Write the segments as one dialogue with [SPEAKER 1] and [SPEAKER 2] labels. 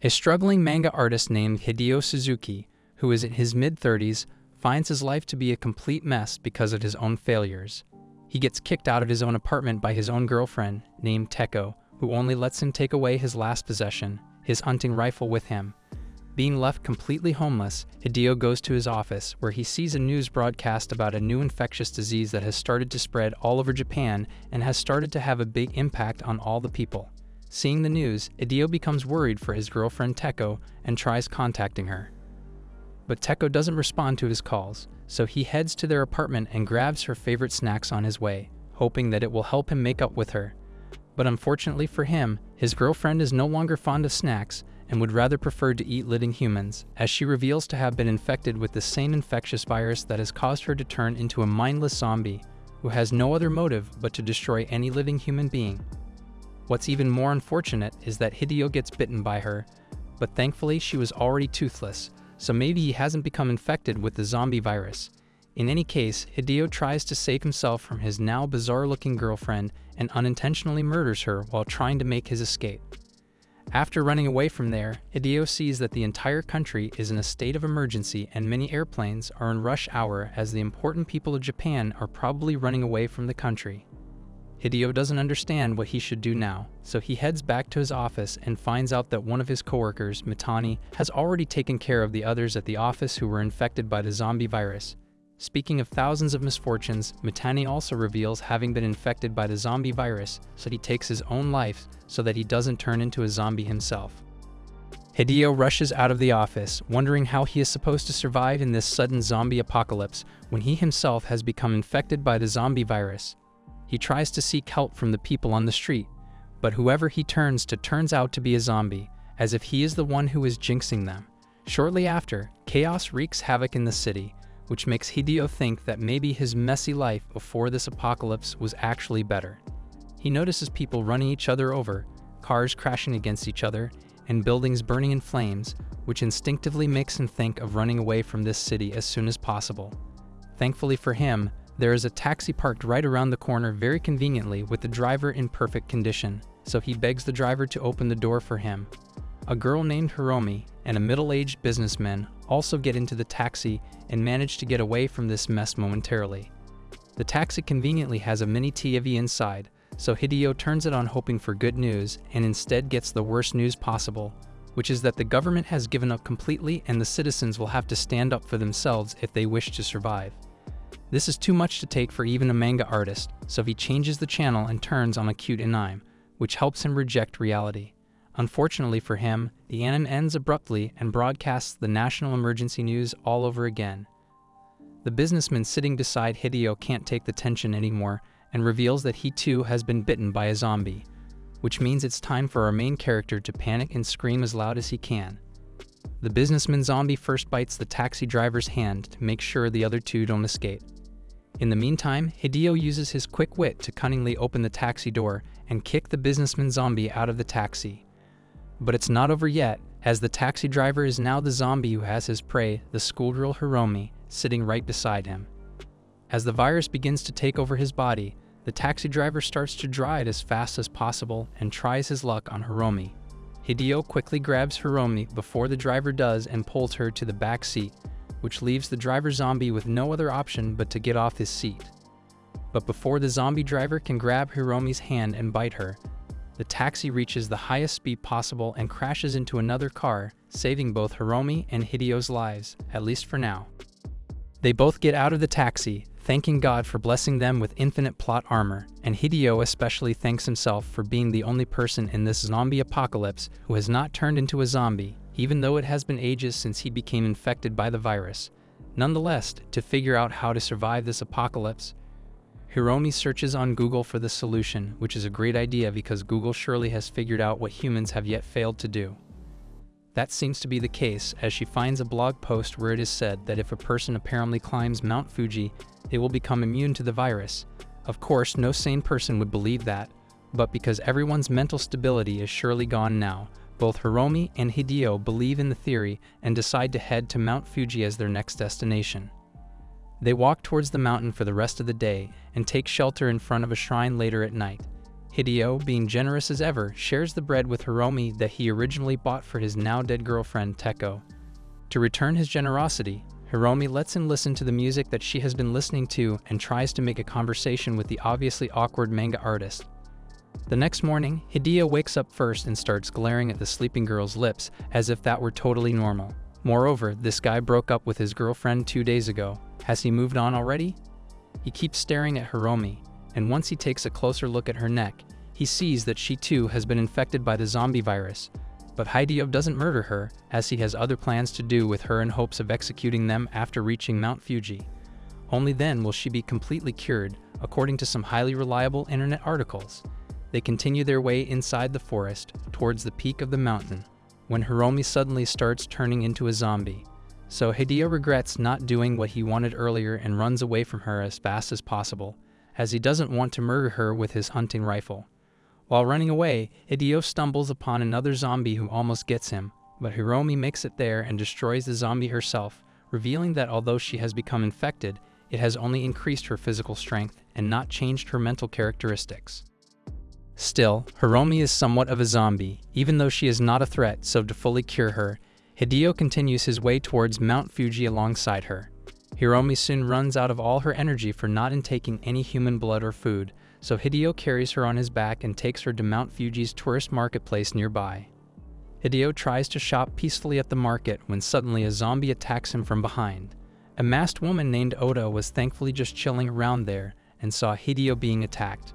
[SPEAKER 1] A struggling manga artist named Hideo Suzuki, who is in his mid-30s, finds his life to be a complete mess because of his own failures. He gets kicked out of his own apartment by his own girlfriend, named Teko, who only lets him take away his last possession, his hunting rifle, with him. Being left completely homeless, Hideo goes to his office, where he sees a news broadcast about a new infectious disease that has started to spread all over Japan and has started to have a big impact on all the people. Seeing the news, Hideo becomes worried for his girlfriend Teko and tries contacting her. But Teko doesn't respond to his calls, so he heads to their apartment and grabs her favorite snacks on his way, hoping that it will help him make up with her. But unfortunately for him, his girlfriend is no longer fond of snacks and would rather prefer to eat living humans, as she reveals to have been infected with the same infectious virus that has caused her to turn into a mindless zombie who has no other motive but to destroy any living human being. What's even more unfortunate is that Hideo gets bitten by her, but thankfully she was already toothless, so maybe he hasn't become infected with the zombie virus. In any case, Hideo tries to save himself from his now bizarre-looking girlfriend and unintentionally murders her while trying to make his escape. After running away from there, Hideo sees that the entire country is in a state of emergency and many airplanes are in rush hour as the important people of Japan are probably running away from the country. Hideo doesn't understand what he should do now, so he heads back to his office and finds out that one of his coworkers, Mitani, has already taken care of the others at the office who were infected by the zombie virus. Speaking of thousands of misfortunes, Mitani also reveals having been infected by the zombie virus, so he takes his own life so that he doesn't turn into a zombie himself. Hideo rushes out of the office, wondering how he is supposed to survive in this sudden zombie apocalypse when he himself has become infected by the zombie virus. He tries to seek help from the people on the street, but whoever he turns to turns out to be a zombie, as if he is the one who is jinxing them. Shortly after, chaos wreaks havoc in the city, which makes Hideo think that maybe his messy life before this apocalypse was actually better. He notices people running each other over, cars crashing against each other, and buildings burning in flames, which instinctively makes him think of running away from this city as soon as possible. Thankfully for him, there is a taxi parked right around the corner very conveniently with the driver in perfect condition, so he begs the driver to open the door for him. A girl named Hiromi and a middle-aged businessman also get into the taxi and manage to get away from this mess momentarily. The taxi conveniently has a mini TV inside, so Hideo turns it on hoping for good news and instead gets the worst news possible, which is that the government has given up completely and the citizens will have to stand up for themselves if they wish to survive. This is too much to take for even a manga artist, so he changes the channel and turns on a cute anime, which helps him reject reality. Unfortunately for him, the anime ends abruptly and broadcasts the national emergency news all over again. The businessman sitting beside Hideo can't take the tension anymore and reveals that he too has been bitten by a zombie, which means it's time for our main character to panic and scream as loud as he can. The businessman zombie first bites the taxi driver's hand to make sure the other two don't escape. In the meantime, Hideo uses his quick wit to cunningly open the taxi door and kick the businessman zombie out of the taxi. But it's not over yet, as the taxi driver is now the zombie who has his prey, the schoolgirl Hiromi, sitting right beside him. As the virus begins to take over his body, the taxi driver starts to draw it as fast as possible and tries his luck on Hiromi. Hideo quickly grabs Hiromi before the driver does and pulls her to the back seat, which leaves the driver zombie with no other option but to get off his seat. But before the zombie driver can grab Hiromi's hand and bite her, the taxi reaches the highest speed possible and crashes into another car, saving both Hiromi and Hideo's lives, at least for now. They both get out of the taxi, thanking God for blessing them with infinite plot armor, and Hideo especially thanks himself for being the only person in this zombie apocalypse who has not turned into a zombie, even though it has been ages since he became infected by the virus. Nonetheless, to figure out how to survive this apocalypse, Hiromi searches on Google for the solution, which is a great idea because Google surely has figured out what humans have yet failed to do. That seems to be the case, as she finds a blog post where it is said that if a person apparently climbs Mount Fuji, they will become immune to the virus. Of course, no sane person would believe that, but because everyone's mental stability is surely gone now, both Hiromi and Hideo believe in the theory and decide to head to Mount Fuji as their next destination. They walk towards the mountain for the rest of the day and take shelter in front of a shrine later at night. Hideo, being generous as ever, shares the bread with Hiromi that he originally bought for his now-dead girlfriend, Teko. To return his generosity, Hiromi lets him listen to the music that she has been listening to and tries to make a conversation with the obviously awkward manga artist. The next morning, Hideo wakes up first and starts glaring at the sleeping girl's lips as if that were totally normal. Moreover, this guy broke up with his girlfriend 2 days ago. Has he moved on already? He keeps staring at Hiromi, and once he takes a closer look at her neck, he sees that she too has been infected by the zombie virus. But Hideo doesn't murder her, as he has other plans to do with her in hopes of executing them after reaching Mount Fuji. Only then will she be completely cured, according to some highly reliable internet articles. They continue their way inside the forest, towards the peak of the mountain, when Hiromi suddenly starts turning into a zombie. So Hideo regrets not doing what he wanted earlier and runs away from her as fast as possible, as he doesn't want to murder her with his hunting rifle. While running away, Hideo stumbles upon another zombie who almost gets him, but Hiromi makes it there and destroys the zombie herself, revealing that although she has become infected, it has only increased her physical strength and not changed her mental characteristics. Still, Hiromi is somewhat of a zombie, even though she is not a threat, so to fully cure her, Hideo continues his way towards Mount Fuji alongside her. Hiromi soon runs out of all her energy for not intaking any human blood or food, so Hideo carries her on his back and takes her to Mount Fuji's tourist marketplace nearby. Hideo tries to shop peacefully at the market when suddenly a zombie attacks him from behind. A masked woman named Oda was thankfully just chilling around there and saw Hideo being attacked.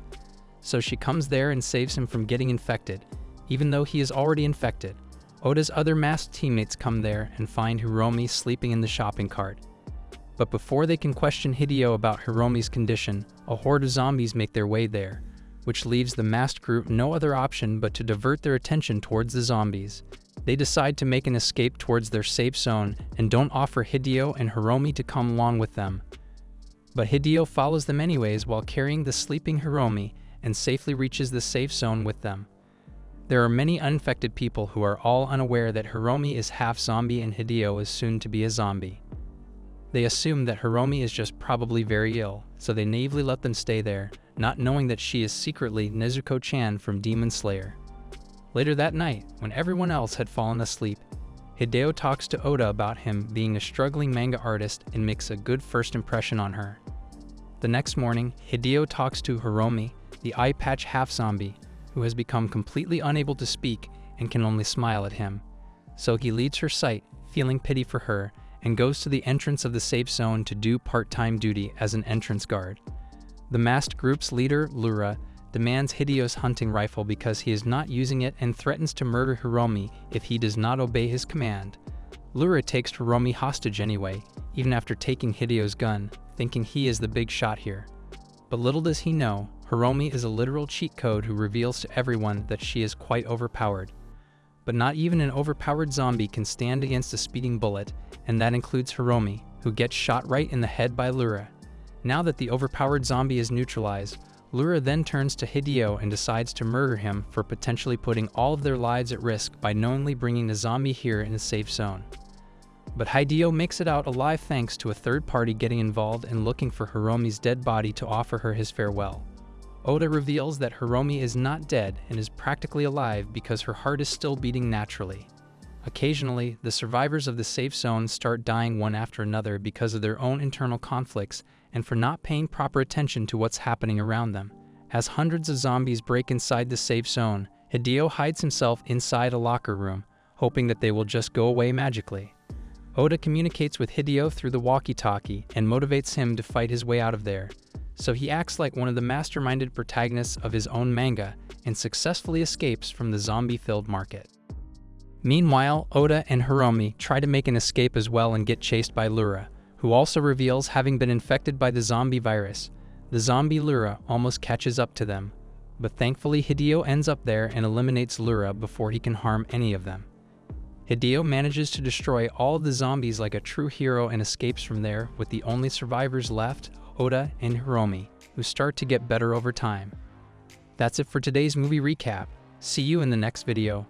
[SPEAKER 1] So she comes there and saves him from getting infected, even though he is already infected. Oda's other masked teammates come there and find Hiromi sleeping in the shopping cart. But before they can question Hideo about Hiromi's condition, a horde of zombies make their way there, which leaves the masked group no other option but to divert their attention towards the zombies. They decide to make an escape towards their safe zone and don't offer Hideo and Hiromi to come along with them. But Hideo follows them anyways while carrying the sleeping Hiromi and safely reaches the safe zone with them. There are many uninfected people who are all unaware that Hiromi is half zombie and Hideo is soon to be a zombie. They assume that Hiromi is just probably very ill, so they naively let them stay there, not knowing that she is secretly Nezuko-chan from Demon Slayer. Later that night, when everyone else had fallen asleep, Hideo talks to Oda about him being a struggling manga artist and makes a good first impression on her. The next morning, Hideo talks to Hiromi, the eye patch half-zombie, who has become completely unable to speak and can only smile at him. So he leads her sight, feeling pity for her, and goes to the entrance of the safe zone to do part-time duty as an entrance guard. The masked group's leader, Lura, demands Hideo's hunting rifle because he is not using it and threatens to murder Hiromi if he does not obey his command. Lura takes Hiromi hostage anyway, even after taking Hideo's gun, thinking he is the big shot here. But little does he know, Hiromi is a literal cheat code who reveals to everyone that she is quite overpowered. But not even an overpowered zombie can stand against a speeding bullet, and that includes Hiromi, who gets shot right in the head by Lura. Now that the overpowered zombie is neutralized, Lura then turns to Hideo and decides to murder him for potentially putting all of their lives at risk by knowingly bringing the zombie here in a safe zone. But Hideo makes it out alive thanks to a third party getting involved and looking for Hiromi's dead body to offer her his farewell. Oda reveals that Hiromi is not dead and is practically alive because her heart is still beating naturally. Occasionally, the survivors of the safe zone start dying one after another because of their own internal conflicts and for not paying proper attention to what's happening around them. As hundreds of zombies break inside the safe zone, Hideo hides himself inside a locker room, hoping that they will just go away magically. Oda communicates with Hideo through the walkie-talkie and motivates him to fight his way out of there. So he acts like one of the masterminded protagonists of his own manga and successfully escapes from the zombie-filled market. Meanwhile, Oda and Hiromi try to make an escape as well and get chased by Lura, who also reveals having been infected by the zombie virus. The zombie Lura almost catches up to them, but thankfully Hideo ends up there and eliminates Lura before he can harm any of them. Hideo manages to destroy all of the zombies like a true hero and escapes from there with the only survivors left, Oda and Hiromi, who start to get better over time. That's it for today's movie recap. See you in the next video.